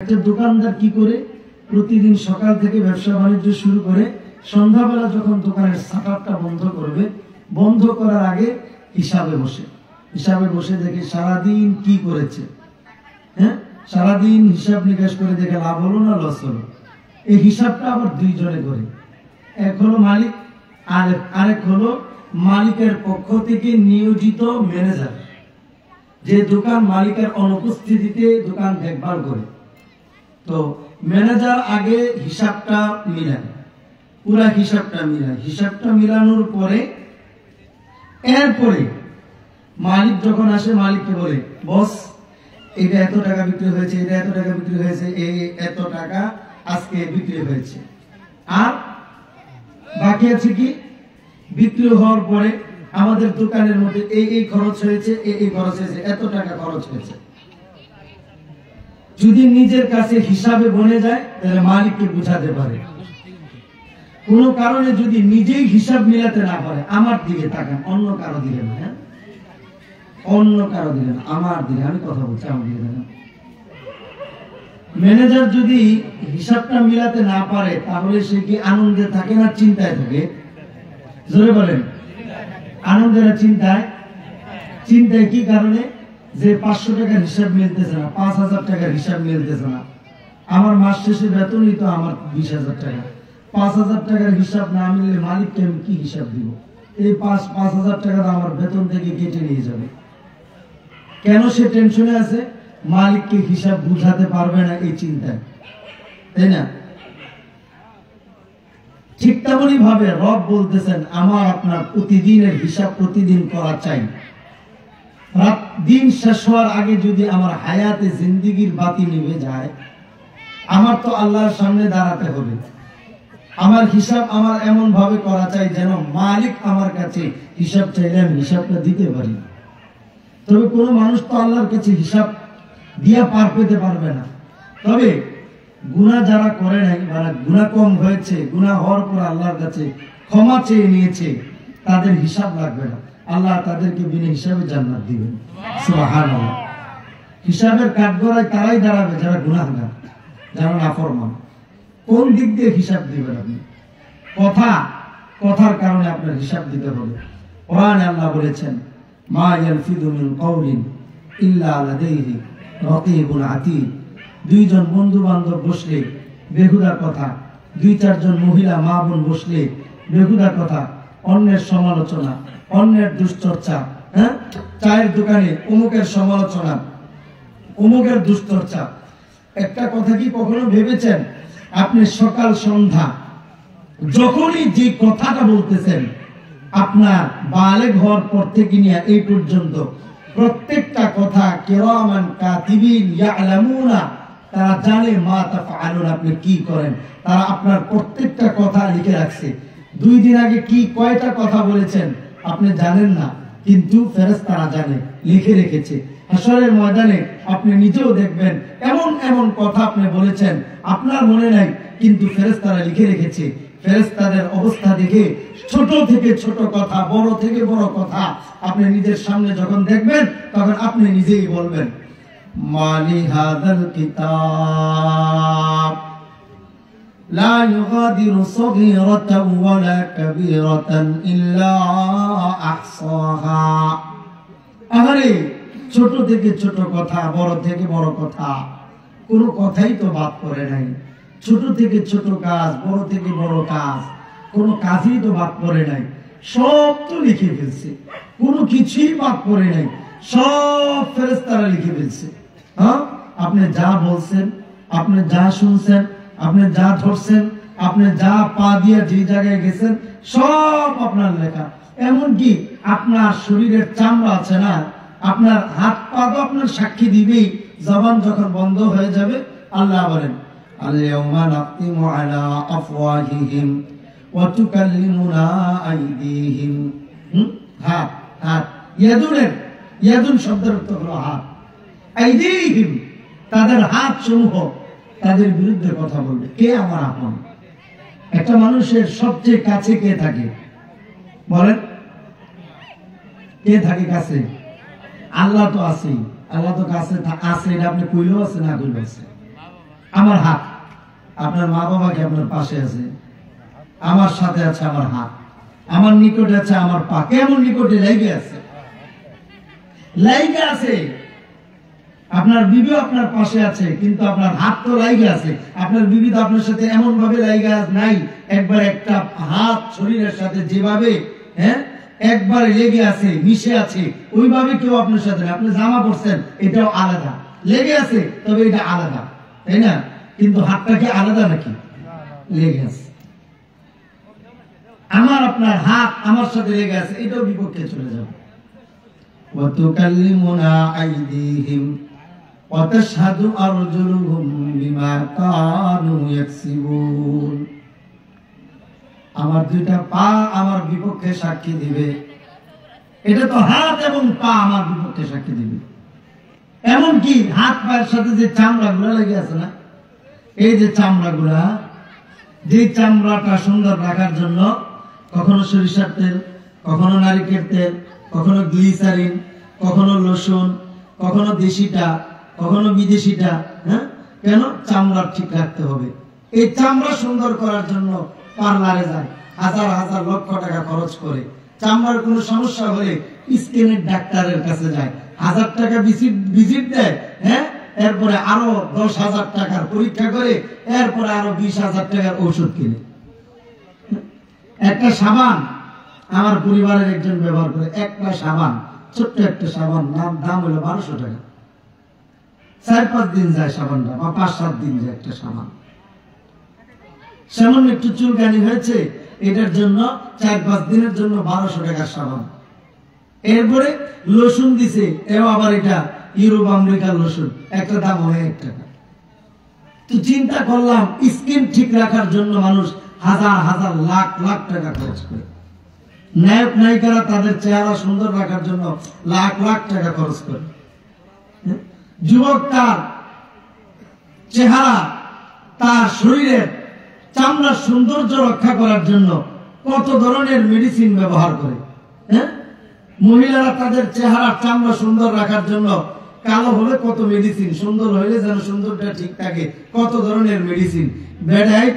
একটা দোকানদার কি করে প্রতিদিন সকাল থেকে ব্যবসা বাণিজ্য শুরু করে সন্ধ্যাবেলা যখন দোকানের শাটারটা বন্ধ করবে, বন্ধ করার আগে হিসাবে বসে দেখে সারাদিন কি করেছে। হ্যাঁ, সারাদিন হিসাব নিকাশ করে দেখে লাভ হলো না লস হলো। এই হিসাবটা আবার দুইজনে করে, এক হলো মালিক আর আরেক হলো মালিকের পক্ষ থেকে নিয়োজিত ম্যানেজার, যে দোকান মালিকের অনুপস্থিতিতে দোকান দেখভাল করে। তো ম্যানেজার আগে হিসাবটা মিলায়, পুরা হিসাবটা মিলানোর পরে এরপরে মালিক যখন আসে মালিককে বলে, বস এটা এত টাকা বিক্রি হয়েছে, এটা এত টাকা বিক্রি হয়েছে, এই এত টাকা আজকে বিক্রি হয়েছে, আর বাকি আছে কি বিক্রি হওয়ার পরে আমাদের দোকানের মধ্যে এই খরচ হয়েছে, এই খরচ হয়েছে, এত টাকা খরচ হয়েছে। যদি নিজের কাছে হিসাবে বনে যায় তাহলে মালিককে বুঝাতে পারে। কোন কারণে যদি নিজেই হিসাব মিলাতে না পারে, আমার দিকে তাকান, অন্য কারো দিকে না, হ্যাঁ অন্য কারো দিকে না, আমার দিকে, আমি কথা বলছি, আমার দিকে দেখেন। ম্যানেজার যদি হিসাবটা মিলাতে না পারে তাহলে সে কি আনন্দে থাকে না চিন্তায় থাকে? জোরে বলেন, আনন্দে না চিন্তায়? চিন্তায় কি কারণে? যে 500 টাকার হিসাব মিলতেছে না, 5000 টাকার হিসাব মিলতেছে না, আমার মাস শেষে বেতনই তো আমার 20,000 টাকা, 5000 টাকার হিসাব না মিললে মালিককে আমি কি হিসাব দিব? এই 5,000 টাকা আমার বেতন থেকে কেটে নিয়ে যাবে। কেন সে টেনশনে আছে? মালিককে হিসাব বুঝাতে পারবে না এই চিন্তায়, তাই না? ঠিক তেমনি ভাবে রব বলতেছেন, আমার আপনার প্রতিদিনের হিসাব প্রতিদিন করা চাই। রাত দিন শেষ হওয়ার আগে যদি আমার হায়াতে জিন্দিগির বাতি নিভে যায়, আমার তো আল্লাহর সামনে দাঁড়াতে হবে। আমার হিসাব আমার এমন ভাবে করা চাই যেন মালিক আমার কাছে হিসাব চাইলে আমি হিসাবটা দিতে পারি। তবে কোনো মানুষ তো আল্লাহর কাছে হিসাব দিয়া পার পেতে পারবে না। তবে গুনাহ যারা করে নাই, মানে গুনাহ কম হয়েছে, গুনাহ হওয়ার পর আল্লাহর কাছে ক্ষমা চেয়ে নিয়েছে, তাদের হিসাব লাগবে না, আল্লাহ তাদেরকে বিনা হিসাবে জান্নাত দিবেন। সুবহানাল্লাহ। হিসাবের কাঠগড়ায় তারাই দাঁড়াবে যারা গুনাহগার, যারা নাফরমান। কোন দিক দিয়ে হিসাব দিবেন আপনি? কথার কারণে আপনার হিসাব দিতে হবে। কোরআনে আল্লাহ বলেছেন, মা ইয়ালফিযু মিন কাওলিন ইল্লা লাদাইহি রাকিবুন আতীদ। দুইজন বন্ধু বান্ধব বসলে বেহুদা কথা, 2-4 মহিলা মা বোন বসলে বেহুদা কথা, অন্যের সমালোচনা, অন্যের দুশ্চর্চা, হ্যাঁ, চায়ের দোকানে অমুকের সমালোচনা, অমুকের দুশ্চর্চা। একটা কথা কি কখনো ভেবেছেন আপনি সকাল সন্ধ্যা যখনই যে কথাটা বলতেছেন, আপনার বালেগ হওয়ার পর থেকে নিয়ে এই পর্যন্ত প্রত্যেকটা কথা কিরামান কাতিবিন ইয়ালামুনা, তারা জানে মা তাফআলুন, আপনি কি করেন, তারা আপনার প্রত্যেকটা কথা লিখে রাখছে। 2 দিন আগে কি কয়টা কথা বলেছেন আপনি জানেন না, কিন্তু ফেরেশতারা জানে, লিখে রেখেছে। হাসরের ময়দানে আপনি নিজেও দেখবেন এমন এমন কথা আপনি বলেছেন, আপনার মনে নাই, কিন্তু ফেরেশতারা লিখে রেখেছে। ফেরেশতাদের অবস্থা দেখে ছোট থেকে ছোট কথা, বড় থেকে বড় কথা আপনি নিজের সামনে যখন দেখবেন, তখন আপনি নিজেই বলবেন, মালি হাযাল কিতাব লা ইউগাদিরু সগীরাতান ওয়ালা কাবীরাতান ইল্লা আহসাহা। আরে ছোট থেকে ছোট কথা, বড় থেকে বড় কথা, কোনো কথাই তো বাদ পড়ে নাই। ছোট থেকে ছোট কাজ, বড় থেকে বড় কাজ, কোনো কাজই তো বাদ পড়ে নাই, সব তো লিখে ফেলছে, কোনো কিছুই বাদ পড়ে নাই, সব ফেরেশতারা লিখে ফেলছে। হ্যাঁ, আপনি যা বলছেন, আপনি যা শুনছেন, আপনি যা ধরছেন, আপনি যা পা দিয়ে যে জায়গায় গেছেন, সব আপনার লেখা। এমনকি আপনার শরীরের চামড়া আছে না, আপনার হাত পা তো আপনার সাক্ষী দিবেই। জবান যখন বন্ধ হয়ে যাবে, আল্লাহ বলেন, আল-ইয়াওমা নাখতিমু আলা আফওয়াহিহিম ওয়া তুকাল্লিমুনা আইদিহিম। হাত, ইয়াদুন শব্দের অর্থ হলো হাত। আইদিহিম, তাদের হাত সমূহ তাদের বিরুদ্ধে কথা বলবে। কে আমার আপন? একটা মানুষের সবচেয়ে কাছে কে থাকে বলেন? কে থাকে কাছে? আল্লাহ তো আছেই, আল্লাহ তো কাছে আছে, এটা আপনি কইলেও আছে না কইলেও আছে। আমার হাত, আপনার মা বাবা কি আপনার পাশে আছে? আমার সাথে আছে আমার হাত, আমার নিকটে আছে আমার পা। কেমন নিকটে? লাইগে আছে, লাইগে আছে। আপনার বিবি আপনার পাশে আছে, কিন্তু আপনার হাত তো লাইগে আছে। আপনার বিবি তো আপনার সাথে এমন ভাবে লাইগে নাই, একবার একটা হাত শরীরের সাথে যেভাবে একবার লেগে আছে, মিশে আছে, ওইভাবে কেউ আপনার সাথে। আপনি জামা পরছেন, এটাও আলাদা, লেগে আছে, তবে এটা আলাদা, তাই না? কিন্তু হাতটা কি আলাদা নাকি? লেগে আছে। আমার আপনার হাত আমার সাথে লেগে আছে, এটাও বিপক্ষে চলে যাবে। وتكلمنا أيديهم وتشهد أرجلهم بما كانوا يكسبون। আমার দুইটা পা আমার বিপক্ষে সাক্ষী দিবে। এটা তো হাত এবং পা আমার বিপক্ষে সাক্ষী দিবে। এমনকি হাত পায়ের সাথে যে চামড়াগুলা লেগে আছে না, এই যে চামড়াগুলা, যে চামড়াটা সুন্দর রাখার জন্য কখনো সরিষার তেল, কখনো নারিকেল তেল, কখনো গ্লিসারিন, কখনো লোশন, কখনো দেশিটা, কখনো বিদেশিটা। কেন? চামড়া ঠিক রাখতে হবে। এই চামড়া সুন্দর করার জন্য পার্লারে যায়, হাজার হাজার লক্ষ টাকা খরচ করে। চামড়ার কোনো সমস্যা হলে স্কিনের ডাক্তারের কাছে যায়, 1000 টাকা ভিজিট দেয়, এরপরে আরো 10,000 টাকার পরীক্ষা করে, এরপরে আরো 20,000 টাকার ঔষধ কিনে। একটা সাবান আমার পরিবারের একজন ব্যবহার করে, একটা সাবান, ছোট্ট একটা সাবান, দাম হলো 1200 টাকা। 4-5 দিন যায় সাবানটা, বা 5-7 দিন যায় একটা সাবান। সামান্য একটু চুলকানি হয়েছে, এটার জন্য 4-5 দিনের জন্য 1200 টাকার সাবান। এরপরে লোশন দিছে, এও আবার এটা ইউরোপ আমেরিকার লোশন, একটা দাম হয় 1 টাকা। তো চিন্তা করলাম, স্কিন ঠিক রাখার জন্য মানুষ হাজার হাজার লাখ লাখ টাকা খরচ করে। নায়ক নায়িকারা তাদের চেহারা সুন্দর রাখার জন্য লাখ লাখ টাকা খরচ করে। যুবক তার চেহারা, তার শরীরের চামড়ার সৌন্দর্য রক্ষা করার জন্য কত ধরনের মেডিসিন ব্যবহার করে। মহিলারা তাদের চেহারার চামড়া সুন্দর রাখার জন্য কালো হলে কত মেডিসিন, সুন্দর হলে যেন সুন্দরটা ঠিক থাকে, কত ধরনের মেডিসিন বেড়ায়।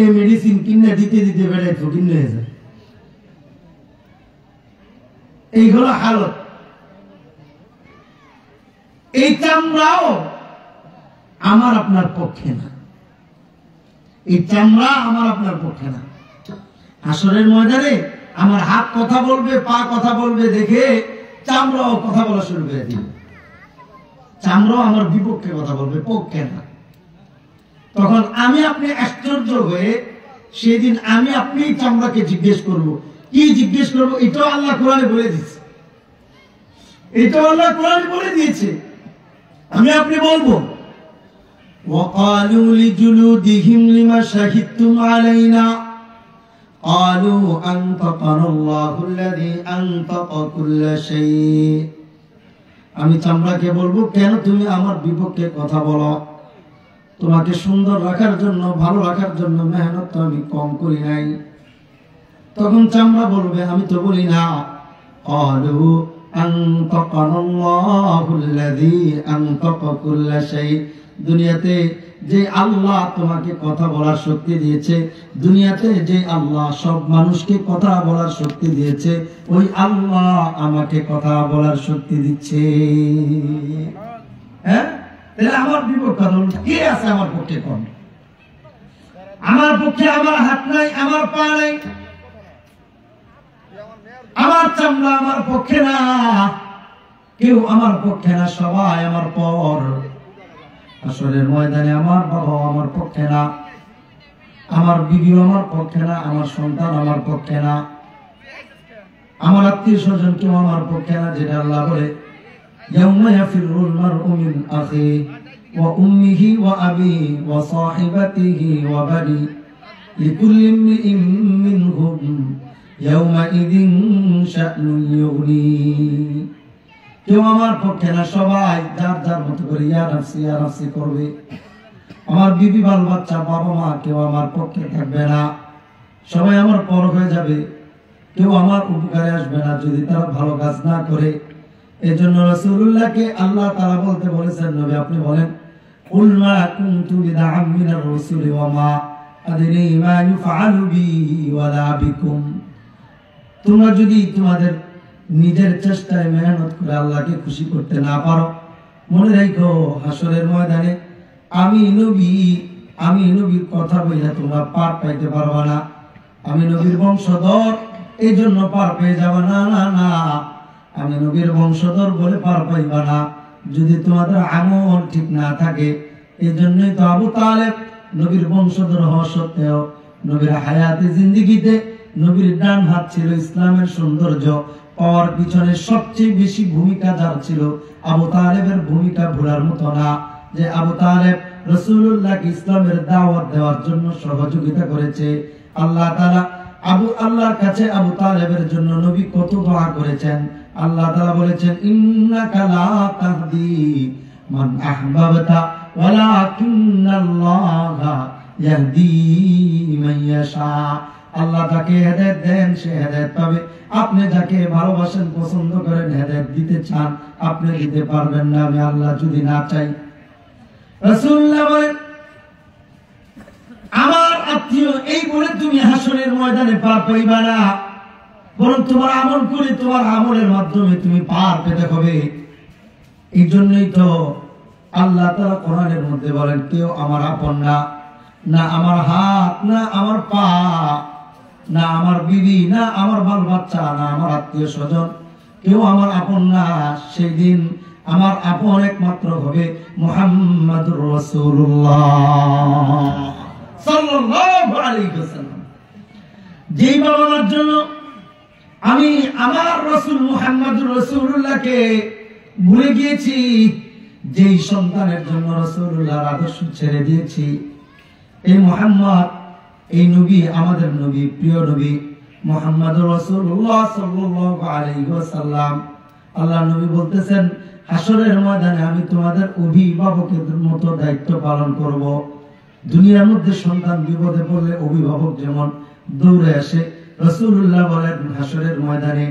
এই মেডিসিন কিনে দিতে দিতে বেড়ায় ফকির হয়ে যায়। এই হলো হালত। এই চামড়াও আমার আপনার পক্ষে না, এই চামড়া আমার আপনার পক্ষে না। হাসরের ময়দানে আমার হাত কথা বলবে, পা কথা বলবে, দেখে চামড়াও কথা বলা শুরু করে দিবে। চামড়াও আমার বিপক্ষে কথা বলবে, পক্ষে না। তখন আমি আপনি আশ্চর্য হয়ে সেদিন আমি আপনি চামড়াকে জিজ্ঞেস করব। কি জিজ্ঞেস করবো? এটাও আল্লাহ কোরআনে বলে দিচ্ছে, এটাও আল্লাহ কোরআনে বলে দিয়েছে। আমি আপনি বলবো, وقالوا لجلودهم لما شهدتم علينا قالوا أنطقنا الله الذي أنطق كل شيء। আমি চামড়াকে বলবো, কেন তুমি আমার বিপক্ষে কথা বলো? তোমাকে সুন্দর রাখার জন্য, ভালো রাখার জন্য মেহনত তো আমি কম করি নাই। তখন চামড়া বলবে, আমি তো বলি না। قالوا أنطقنا الله الذي أنطق كل شيء। দুনিয়াতে যে আল্লাহ তোমাকে কথা বলার শক্তি দিয়েছে, দুনিয়াতে যে আল্লাহ সব মানুষকে কথা বলার শক্তি দিয়েছে, ওই আল্লাহ আমাকে কথা বলার শক্তি দিচ্ছে। তাহলে আমার বিপক্ষে কে আছে? আমার পক্ষে কোন? আমার পক্ষে আমার হাত নাই, আমার পা নাই, আমার চামড়া আমার পক্ষে না, কেউ আমার পক্ষে না, সবাই আমার পর। হাসরের ময়দানে আমার বাবা আমার পক্ষে না, আমার বিবিও আমার পক্ষে না, আমার সন্তান আমার পক্ষে না, আমার আত্মীয় স্বজন কেউ আমার পক্ষে না। যেটা আল্লাহ বলে, ইয়াউমা ইয়াফিরুল মারউ মিন আখিহি ওয়া উম্মিহি ওয়া আবিহি ওয়া সাহিবাতিহি ওয়া বানি লিকুল্লি ইমরিইন মিনহুম ইয়াউমাইযিন শা'নুন ইউগনি। কেউ আমার পক্ষে না, সবাই যার যার মতো করে ইয়া নাফসি করবে। আমার বিবি, বাল বাচ্চা, বাবা মা কেউ আমার পক্ষে থাকবে না, সবাই আমার পর হয়ে যাবে। কেউ আমার উপকারে আসবে না যদি তারা ভালো কাজ না করে। এই জন্য রাসূলুল্লাহকে আল্লাহ তাআলা বলতে বলেছেন, নবী আপনি বলেন, কুল মা কুনতু বিদআম মিনার রাসূলি ওয়া মা আদরি মা ইউফআলু বি ওয়ালা বিকুম। তোমরা যদি তোমাদের নিজের চেষ্টায় মেহনত করে আল্লাহকে খুশি করতে না পারো, মনে রাখো হাসরের ময়দানে আমি নবীর কথা বইলা তোমরা পার পাইতে পারবা না। আমি নবীর বংশধর, এই জন্য পার পেয়ে যাবা না। না না, আমি নবীর বংশধর বলে পার পাইবা না যদি তোমাদের আমল ঠিক না থাকে। এই জন্যই তো আবু তালেব নবীর বংশধর হওয়া সত্ত্বেও নবীর হায়াতে জিন্দিগিতে নবীর ডান হাত ছিল। ইসলামের সৌন্দর্য পাওয়ার পিছনে সবচেয়ে বেশি ভূমিকা যার ছিল, আবু তালেবের ভূমিকা ভোলার মতো না। যে আবু তালেব রাসূলুল্লাহকে ইসলামের দাওয়াত দেওয়ার জন্য সহযোগিতা করেছে। আল্লাহ তাআলা আল্লাহর কাছে আবু তালেবের জন্য নবী কত দোয়া করেছেন। আল্লাহ তাআলা বলেছেন, ইন্নাকা লা তাহদি মান আহবাবতা ওয়ালাকিন্নাল্লাহা ইয়াহদি মান ইয়াশা। আল্লাহ যাকে হেদায়েত দেন সে হেদায়েত পাবে। আপনি যাকে ভালোবাসেন, পছন্দ করেন, হেদায়েত দিতে চান, আপনি দিতে পারবেন না আমি আল্লাহ যদি না চাই। রাসূলুল্লাহ বলেন, আমার আত্মীয় এই বলে তুমি হাসরের ময়দানে পার পাইবা না, বরং তোমার আমল করে তোমার আমলের মাধ্যমে তুমি পার পেতে হবে। এই জন্যই তো আল্লাহ তাআলা কোরআনের মধ্যে বলেন, কেউ আমার আপন না, না আমার হাত, না আমার পা, না আমার বিবি, না আমার বাল বাচ্চা, না আমার আত্মীয় স্বজন, কেউ আমার আপন না। সেই দিন আমার আপন একমাত্র হবে মুহাম্মাদুর রাসূলুল্লাহ সাল্লাল্লাহু আলাইহি ওয়াসাল্লাম। যেই বাবা মার জন্য আমি আমার রাসূল মুহাম্মাদুর রাসূলুল্লাহকে ভুলে গিয়েছি, যেই সন্তানের জন্য রাসূলুল্লাহর আদর্শ ছেড়ে দিয়েছি, এই মুহাম্মদ, এই নবী, আমাদের নবী, প্রিয় নবী মুহাম্মাদুর রাসূলুল্লাহ সাল্লাল্লাহু আলাইহি ওয়াসাল্লাম, আল্লাহ নবী বলতেছেন, হাসরের ময়দানে আমি তোমাদের অভিভাবকের মতো দায়িত্ব পালন করব। দুনিয়ার মধ্যে সন্তান বিপদে পড়লে অভিভাবক যেমন দৌড়ে আসে, রাসূলুল্লাহ বলেন হাসরের ময়দানে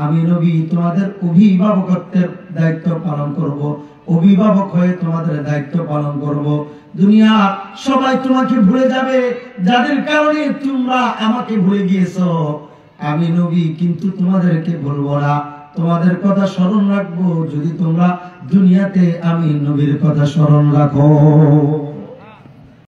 আমি নবী তোমাদের অভিভাবকত্বের দায়িত্ব পালন করব, অভিভাবক হয়ে তোমাদের দায়িত্ব পালন করব। দুনিয়ার সবাই তোমাকে ভুলে যাবে, যাদের কারণে তোমরা আমাকে ভুলে গিয়েছো, আমি নবী কিন্তু তোমাদেরকে ভুলবো না। তোমাদের কথা স্মরণ রাখবো যদি তোমরা দুনিয়াতে আমি নবীর কথা স্মরণ রাখো।